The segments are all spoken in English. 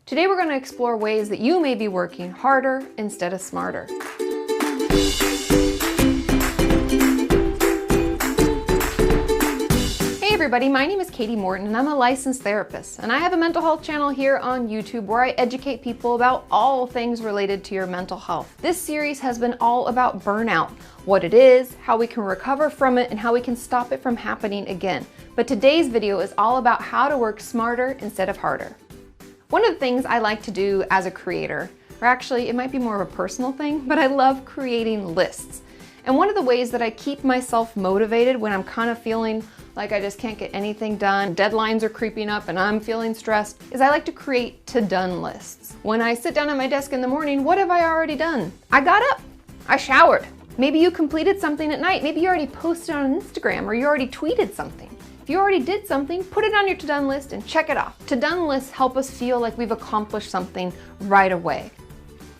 Today we're going to explore ways that you may be working harder instead of smarter. Hey everybody, my name is Katie Morton and I'm a licensed therapist, and I have a mental health channel here on YouTube where I educate people about all things related to your mental health. This series has been all about burnout, what it is, how we can recover from it, and how we can stop it from happening again. But today's video is all about how to work smarter instead of harder. One of the things I like to do as a creator, or actually it might be more of a personal thing, but I love creating lists. And one of the ways that I keep myself motivated when I'm kind of feeling like I just can't get anything done, deadlines are creeping up and I'm feeling stressed, is I like to create to-done lists. When I sit down at my desk in the morning, what have I already done? I got up, I showered. Maybe you completed something at night, maybe you already posted on Instagram or you already tweeted something. If you already did something, put it on your to-done list and check it off. To-done lists help us feel like we've accomplished something right away.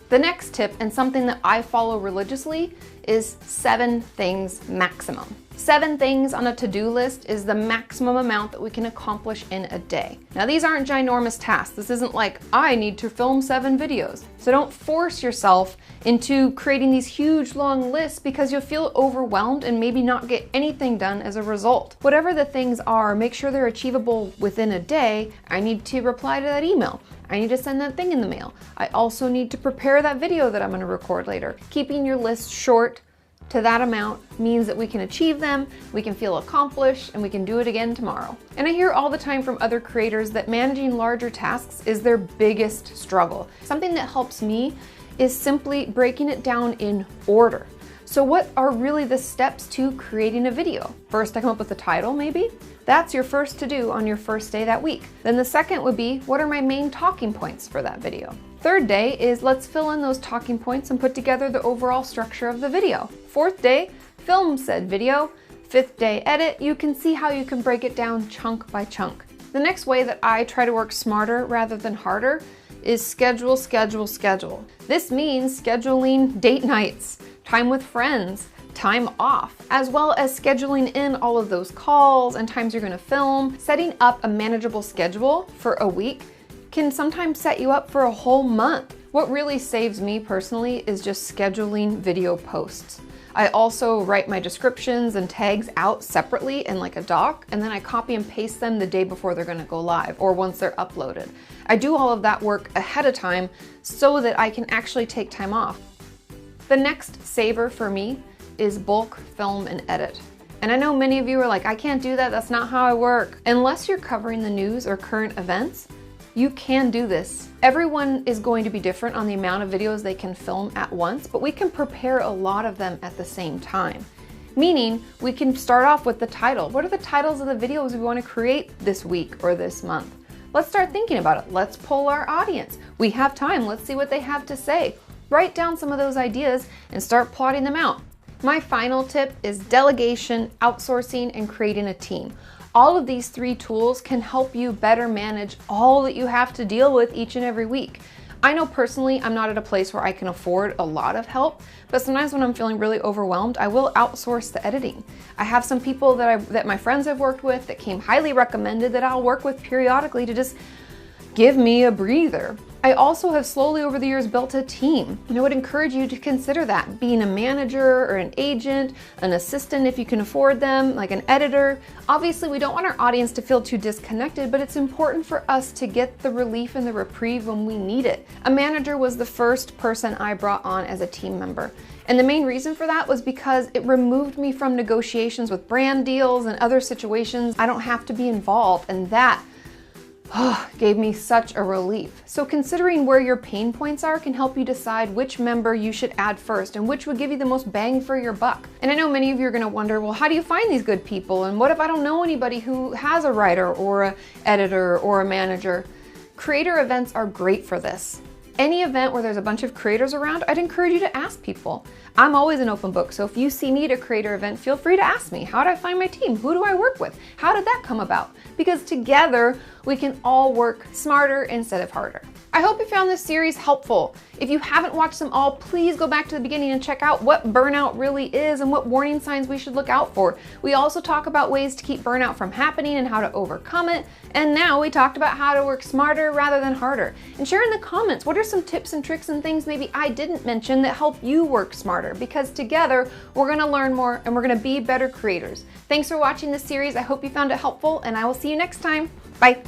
The next tip, and something that I follow religiously, is 7 things maximum. 7 things on a to-do list is the maximum amount that we can accomplish in a day. Now these aren't ginormous tasks. This isn't like, I need to film 7 videos. So don't force yourself into creating these huge long lists because you'll feel overwhelmed and maybe not get anything done as a result. Whatever the things are, make sure they're achievable within a day. I need to reply to that email. I need to send that thing in the mail. I also need to prepare that video that I'm going to record later. Keeping your list short to that amount means that we can achieve them, we can feel accomplished, and we can do it again tomorrow. And I hear all the time from other creators that managing larger tasks is their biggest struggle. Something that helps me is simply breaking it down in order. So what are really the steps to creating a video? First, I come up with a title, maybe. That's your first to do on your first day that week. Then the second would be, what are my main talking points for that video? Third day is, let's fill in those talking points and put together the overall structure of the video. Fourth day, film said video. Fifth day, edit. You can see how you can break it down chunk by chunk. The next way that I try to work smarter rather than harder is schedule, schedule, schedule. This means scheduling date nights, time with friends, time off, as well as scheduling in all of those calls and times you're gonna film. Setting up a manageable schedule for a week can sometimes set you up for a whole month. What really saves me personally is just scheduling video posts. I also write my descriptions and tags out separately in like a doc, and then I copy and paste them the day before they're gonna go live or once they're uploaded. I do all of that work ahead of time so that I can actually take time off. The next saver for me is bulk film and edit. And I know many of you are like, I can't do that, that's not how I work. Unless you're covering the news or current events, you can do this. Everyone is going to be different on the amount of videos they can film at once, but we can prepare a lot of them at the same time. Meaning, we can start off with the title. What are the titles of the videos we want to create this week or this month? Let's start thinking about it. Let's poll our audience. We have time, let's see what they have to say. Write down some of those ideas and start plotting them out. My final tip is delegation, outsourcing, and creating a team. All of these 3 tools can help you better manage all that you have to deal with each and every week. I know personally I'm not at a place where I can afford a lot of help, but sometimes when I'm feeling really overwhelmed, I will outsource the editing. I have some people that my friends have worked with that came highly recommended that I'll work with periodically to just give me a breather. I also have slowly over the years built a team, and I would encourage you to consider that. Being a manager or an agent, an assistant if you can afford them, like an editor. Obviously we don't want our audience to feel too disconnected, but it's important for us to get the relief and the reprieve when we need it. A manager was the first person I brought on as a team member. And the main reason for that was because it removed me from negotiations with brand deals and other situations. I don't have to be involved, and that gave me such a relief. So considering where your pain points are can help you decide which member you should add first and which would give you the most bang for your buck. And I know many of you are gonna wonder, well, how do you find these good people? And what if I don't know anybody who has a writer or an editor or a manager? Creator events are great for this. Any event where there's a bunch of creators around, I'd encourage you to ask people. I'm always an open book, so if you see me at a creator event, feel free to ask me. How did I find my team? Who do I work with? How did that come about? Because together, we can all work smarter instead of harder. I hope you found this series helpful. If you haven't watched them all, please go back to the beginning and check out what burnout really is and what warning signs we should look out for. We also talk about ways to keep burnout from happening and how to overcome it. And now we talked about how to work smarter rather than harder. And share in the comments, what are some tips and tricks and things maybe I didn't mention that help you work smarter? Because together we're gonna learn more and we're gonna be better creators. Thanks for watching this series. I hope you found it helpful and I will see you next time. Bye.